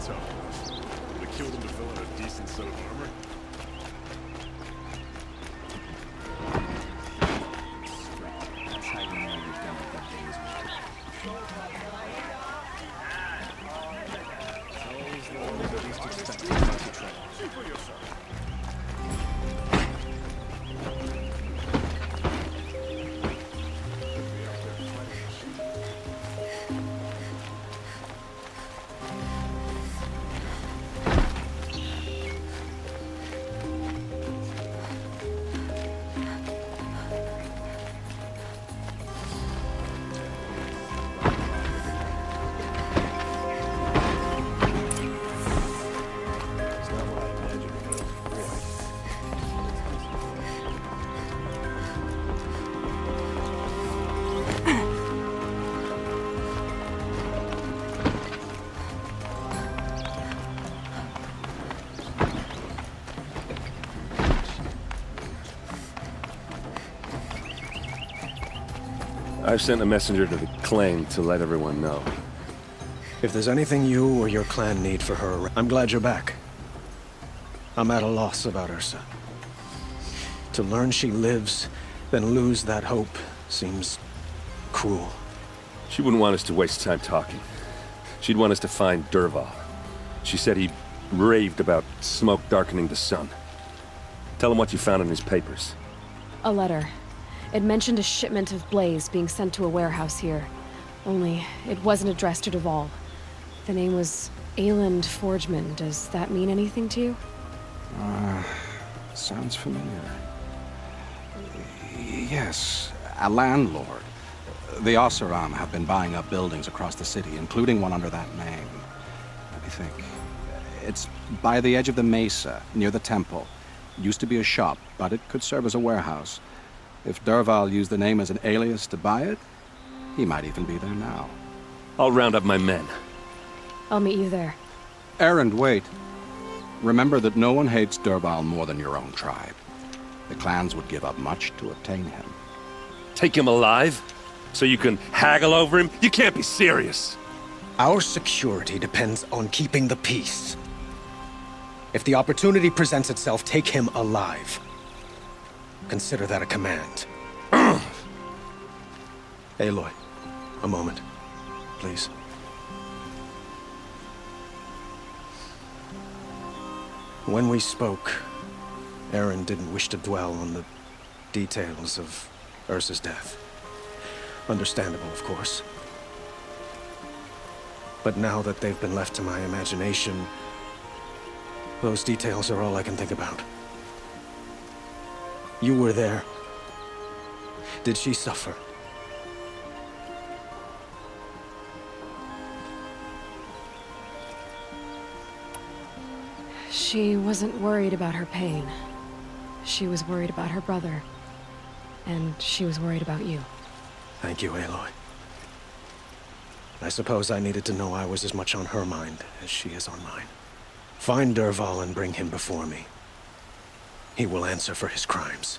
tough. Would have killed him to fill in a decent set of armor. That's how you know you're done with the days always the one that least expected about the trouble. See for yourself. I've sent a messenger to the claim to let everyone know. If there's anything you or your clan need for her, I'm glad you're back. I'm at a loss about Ursa. To learn she lives, then lose that hope, seems cruel. She wouldn't want us to waste time talking. She'd want us to find Dervahl. She said he raved about smoke darkening the sun. Tell him what you found in his papers. A letter. It mentioned a shipment of blaze being sent to a warehouse here. Only, it wasn't addressed to Dervahl. The name was Ayland Forgeman. Does that mean anything to you? Sounds familiar. Yes, a landlord. The Oseram have been buying up buildings across the city, including one under that name. Let me think. It's by the edge of the mesa, near the temple. Used to be a shop, but it could serve as a warehouse. If Dervahl used the name as an alias to buy it, he might even be there now. I'll round up my men. I'll meet you there. Erend, wait. Remember that no one hates Dervahl more than your own tribe. The clans would give up much to obtain him. Take him alive? So you can haggle over him? You can't be serious! Our security depends on keeping the peace. If the opportunity presents itself, take him alive. Consider that a command. Aloy, a moment, please. When we spoke, Erend didn't wish to dwell on the details of Ursa's death. Understandable, of course. But now that they've been left to my imagination, those details are all I can think about. You were there. Did she suffer? She wasn't worried about her pain. She was worried about her brother. And she was worried about you. Thank you, Aloy. I suppose I needed to know I was as much on her mind as she is on mine. Find Dervahl and bring him before me. He will answer for his crimes.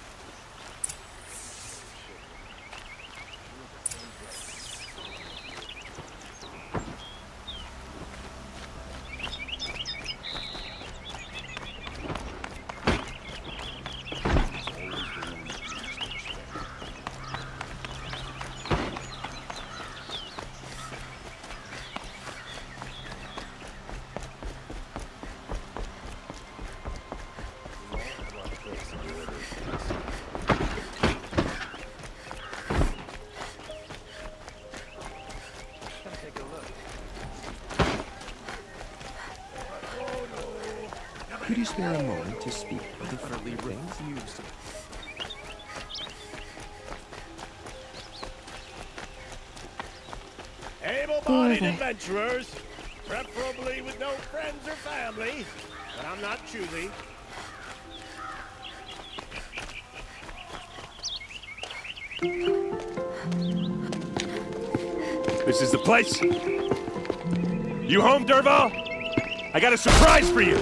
Could you spare a moment to speak of the friendly things used? Able-bodied adventurers, preferably with no friends or family, but I'm not choosy. This is the place? You home, Dervahl? I got a surprise for you!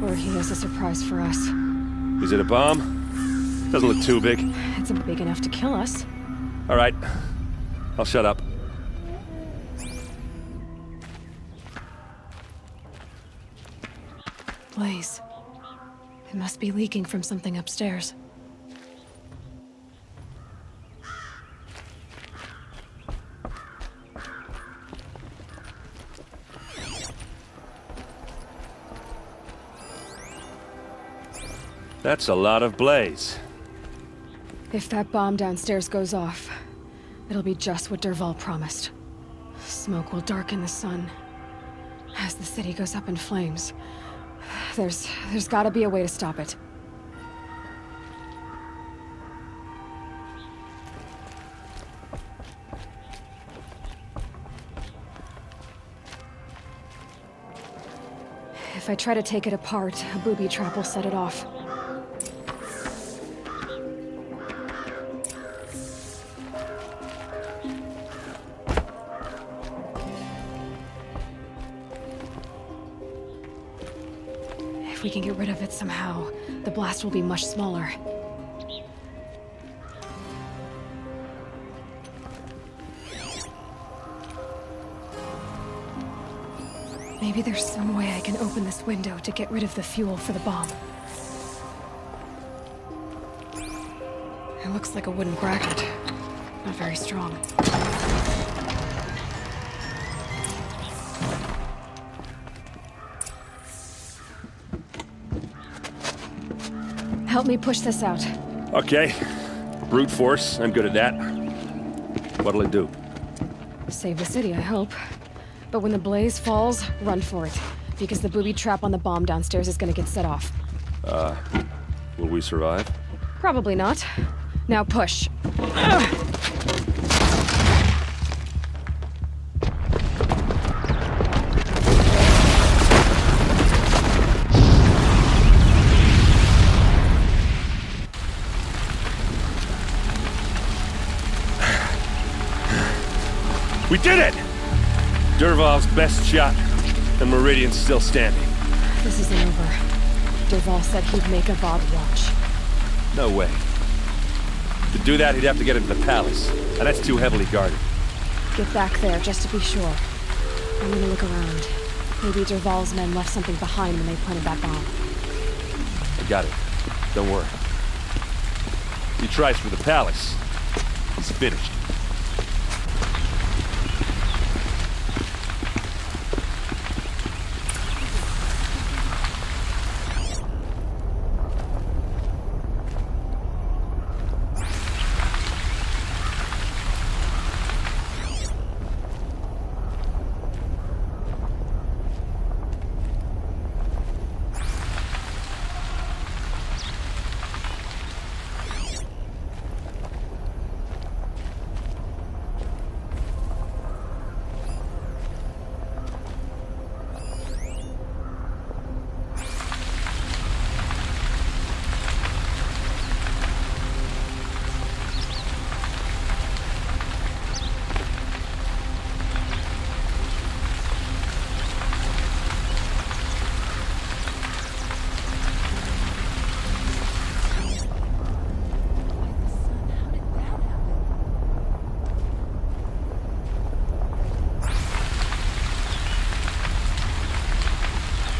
We're sure he has a surprise for us. Is it a bomb? Doesn't look too big. It's big enough to kill us. All right. I'll shut up. Blaze. It must be leaking from something upstairs. That's a lot of blaze. If that bomb downstairs goes off, it'll be just what Dervahl promised. Smoke will darken the sun. As the city goes up in flames, there's gotta be a way to stop it. If I try to take it apart, a booby trap will set it off. If we can get rid of it somehow, the blast will be much smaller. Maybe there's some way I can open this window to get rid of the fuel for the bomb. It looks like a wooden bracket. Not very strong. Help me push this out. Okay. Brute force. I'm good at that. What'll it do? Save the city, I hope. But when the blaze falls, run for it. Because the booby trap on the bomb downstairs is gonna get set off. Will we survive? Probably not. Now push. We did it! Dervahl's best shot, and Meridian's still standing. This isn't over. Dervahl said he'd make a Vought watch. No way. To do that, he'd have to get into the palace, and that's too heavily guarded. Get back there, just to be sure. I'm gonna look around. Maybe Dervahl's men left something behind when they planted that bomb. I got it. Don't worry. He tries for the palace. He's finished.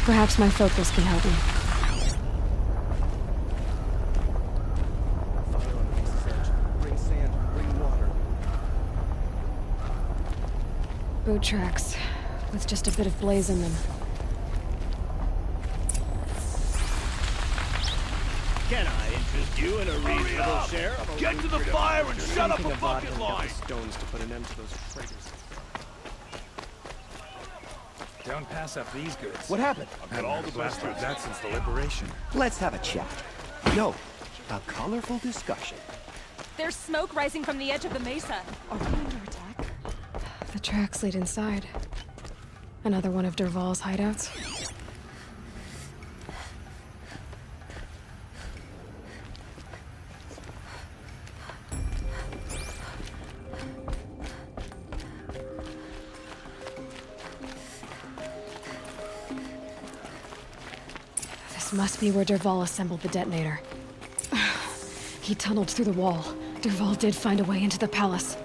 Perhaps my focus can help me. Fire on the beast's edge. Bring sand, bring water. Boot tracks, with just a bit of blaze in them. Can I interest you in a reasonable share of a Get to the fire and shut up Thinking a of bucket Aloy got line! the stones to put an end to those traitors. Don't pass up these goods. What happened? I've got all the Blasted bastards. that since the liberation. Let's have a chat. No, a colorful discussion. There's smoke rising from the edge of the mesa. Are we under attack? The tracks lead inside. Another one of Dervahl's hideouts. This This must be where Dervahl assembled the detonator. He tunneled through the wall. Dervahl did find a way into the palace.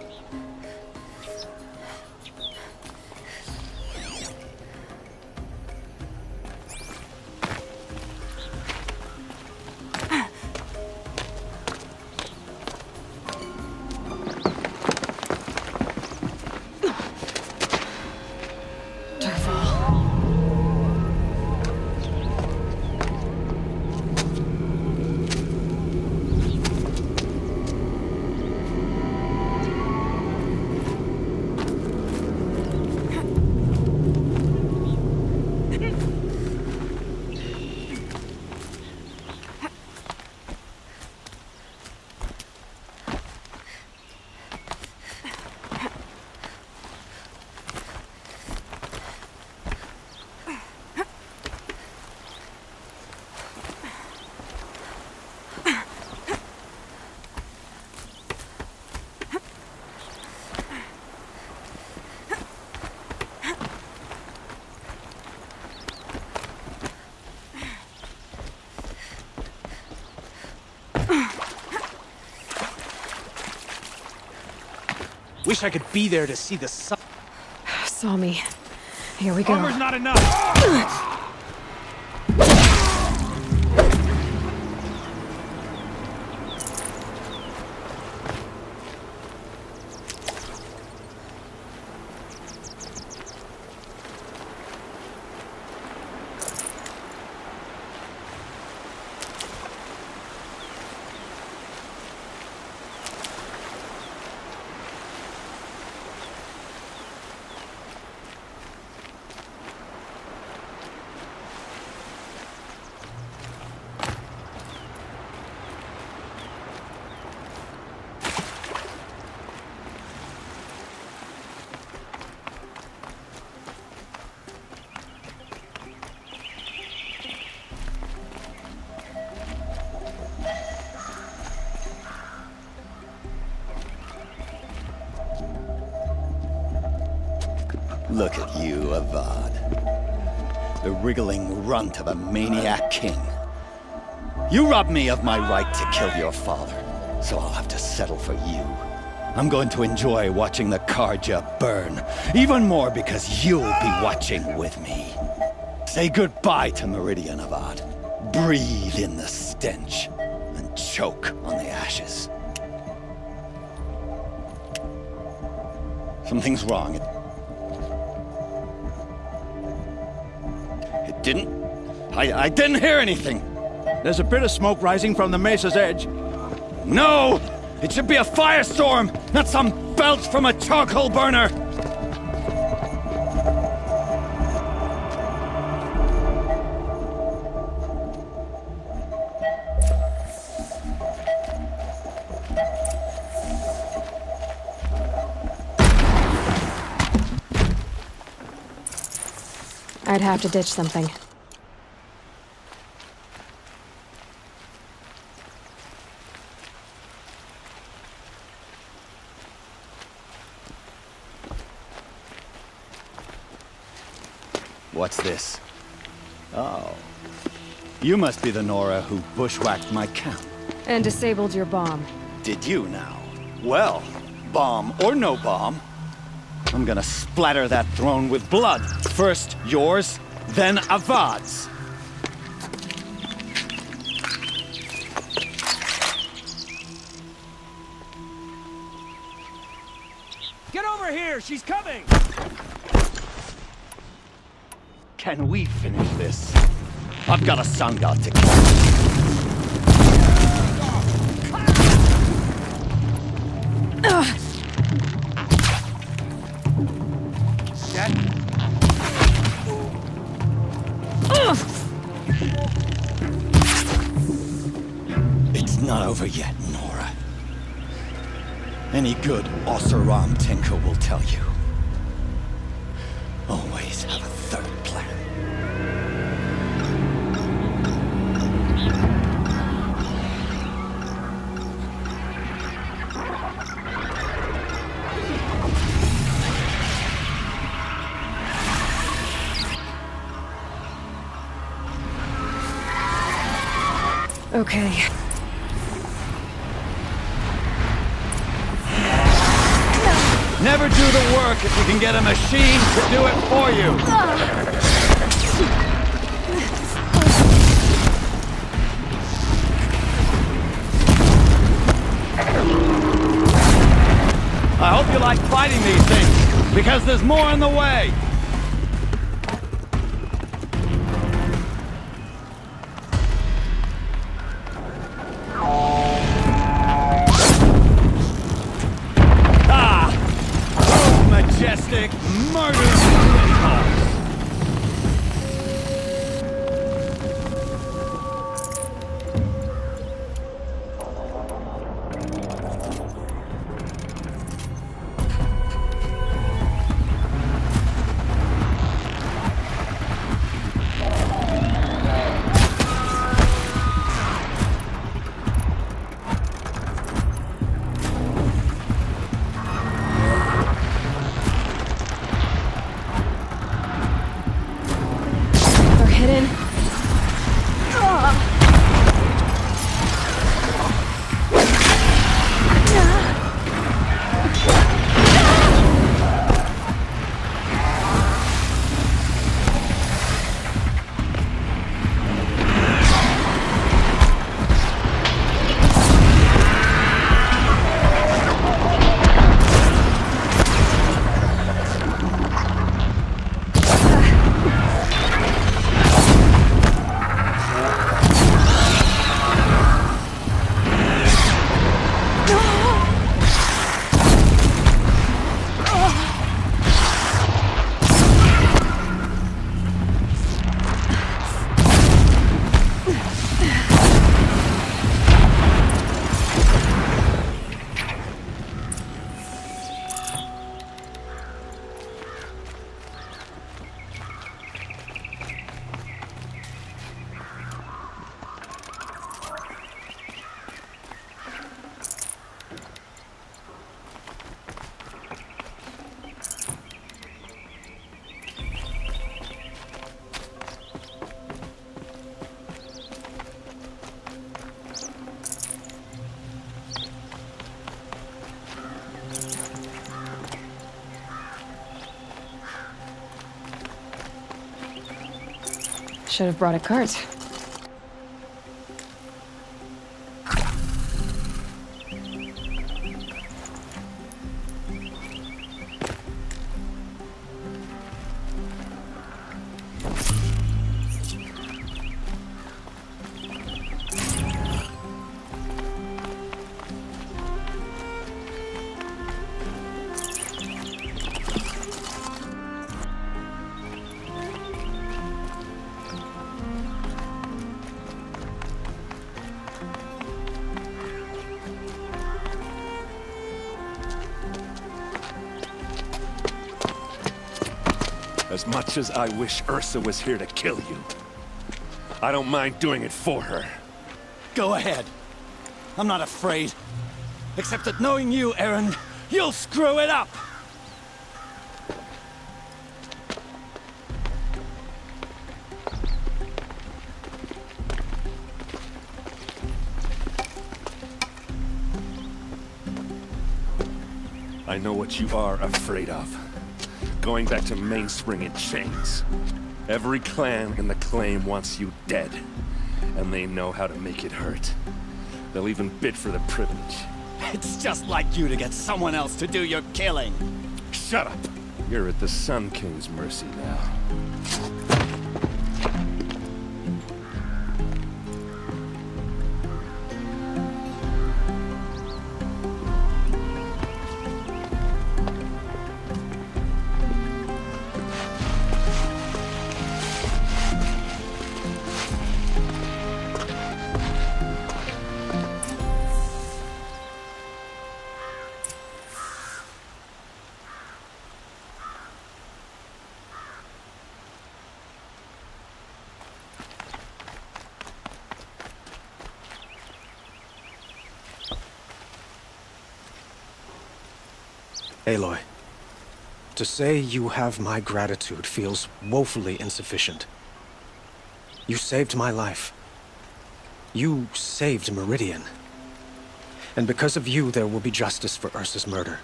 Wish I could be there to see the sun. Saw me. Here we go. Armor's not enough! Look at you, Avad. The wriggling runt of a maniac king. You robbed me of my right to kill your father, so I'll have to settle for you. I'm going to enjoy watching the Karja burn, even more because you'll be watching with me. Say goodbye to Meridian, Avad. Breathe in the stench, and choke on the ashes. Something's wrong. I didn't hear anything. There's a bit of smoke rising from the mesa's edge. No! It should be a firestorm, not some belch from a charcoal burner! I'd have to ditch something. What's this? Oh. You must be the Nora who bushwhacked my camp. And disabled your bomb. Did you now? Well, bomb or no bomb, I'm gonna splatter that throne with blood. First yours, then Avad's. Get over here! She's coming! Can we finish this? I've got a sun god to kill. It's not over yet, Nora. Any good Oseram tinker will tell you. Always have a third plan. Okay. Never do the work if you can get a machine to do it for you. I hope you like fighting these things, because there's more in the way. Majestic murder! Should have brought a cart. As much as I wish Ursa was here to kill you, I don't mind doing it for her. Go ahead. I'm not afraid. Except that knowing you, Aaron, you'll screw it up! I know what you are afraid of. Going back to Mainspring in chains. Every clan in the claim wants you dead. And they know how to make it hurt. They'll even bid for the privilege. It's just like you to get someone else to do your killing. Shut up! You're at the Sun King's mercy now. Aloy, to say you have my gratitude feels woefully insufficient. You saved my life. You saved Meridian. And because of you, there will be justice for Ursa's murder.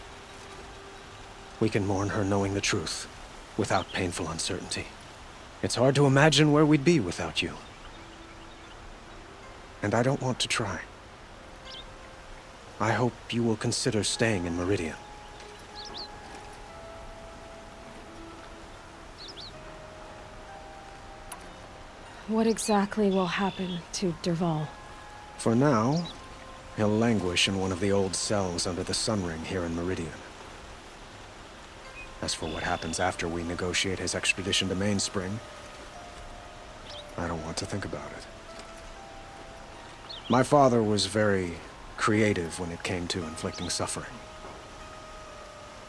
We can mourn her knowing the truth, without painful uncertainty. It's hard to imagine where we'd be without you. And I don't want to try. I hope you will consider staying in Meridian. What exactly will happen to Dervahl? For now, he'll languish in one of the old cells under the Sun Ring here in Meridian. As for what happens after we negotiate his extradition to Mainspring, I don't want to think about it. My father was very creative when it came to inflicting suffering.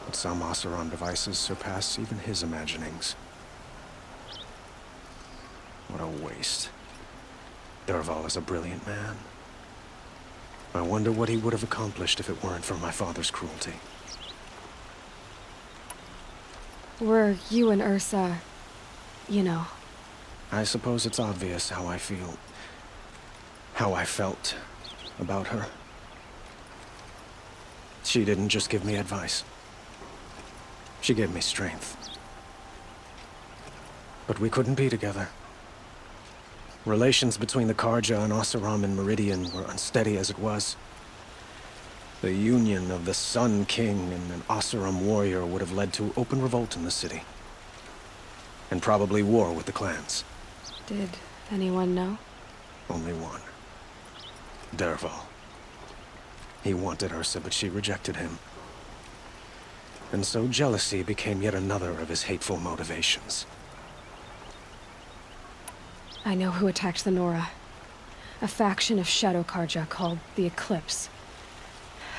But some Oseram devices surpass even his imaginings. What a waste. Dervahl is a brilliant man. I wonder what he would have accomplished if it weren't for my father's cruelty. Were you and Ursa, you know? I suppose it's obvious how I feel. How I felt about her. She didn't just give me advice. She gave me strength. But we couldn't be together. Relations between the Karja and Oseram in Meridian were unsteady as it was. The union of the Sun King and an Oseram warrior would have led to open revolt in the city. And probably war with the clans. Did anyone know? Only one. Dervahl. He wanted Ursa, but she rejected him. And so jealousy became yet another of his hateful motivations. I know who attacked the Nora. A faction of Shadow Karja called the Eclipse.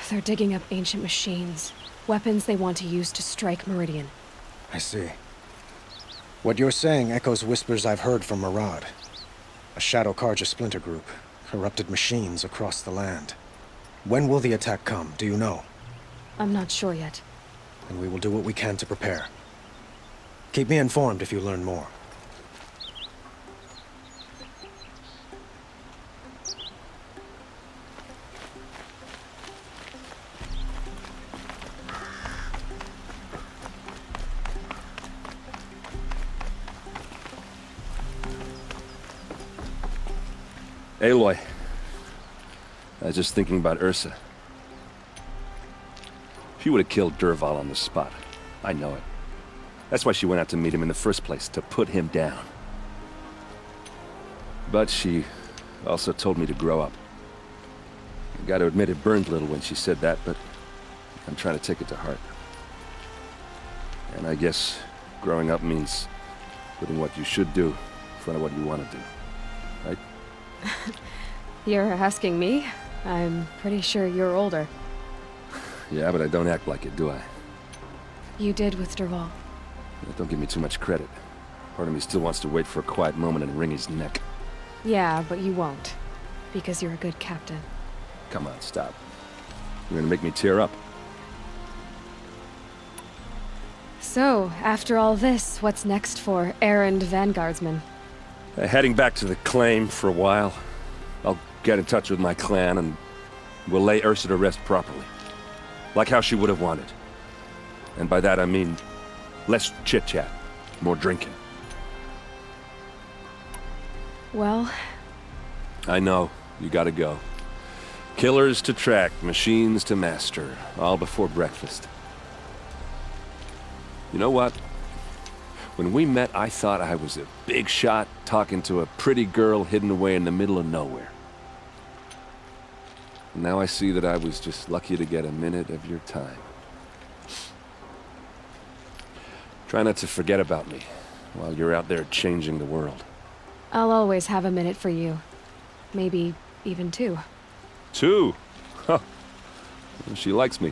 They're digging up ancient machines, weapons they want to use to strike Meridian. I see. What you're saying echoes whispers I've heard from Murad. A Shadow Karja splinter group, corrupted machines across the land. When will the attack come, do you know? I'm not sure yet. And we will do what we can to prepare. Keep me informed if you learn more. Aloy. I was just thinking about Ursa. She would have killed Dervahl on the spot. I know it. That's why she went out to meet him in the first place, to put him down. But she also told me to grow up. I gotta admit it burned a little when she said that, but I'm trying to take it to heart. And I guess growing up means putting what you should do in front of what you want to do. Right? You're asking me? I'm pretty sure you're older. Yeah, but I don't act like it, do I? You did with Dervahl. Don't give me too much credit. Part of me still wants to wait for a quiet moment and wring his neck. Yeah, but you won't. Because you're a good captain. Come on, stop. You're gonna make me tear up. So, after all this, what's next for errand vanguardsman? Heading back to the claim for a while. I'll get in touch with my clan and we'll lay Ursa to rest properly. Like how she would have wanted. And by that I mean less chit-chat, more drinking. Well... I know, you gotta go. Killers to track, machines to master, all before breakfast. You know what? When we met, I thought I was a big shot talking to a pretty girl hidden away in the middle of nowhere. Now I see that I was just lucky to get a minute of your time. Try not to forget about me while you're out there changing the world. I'll always have a minute for you. Maybe even two. 2? Huh. She likes me.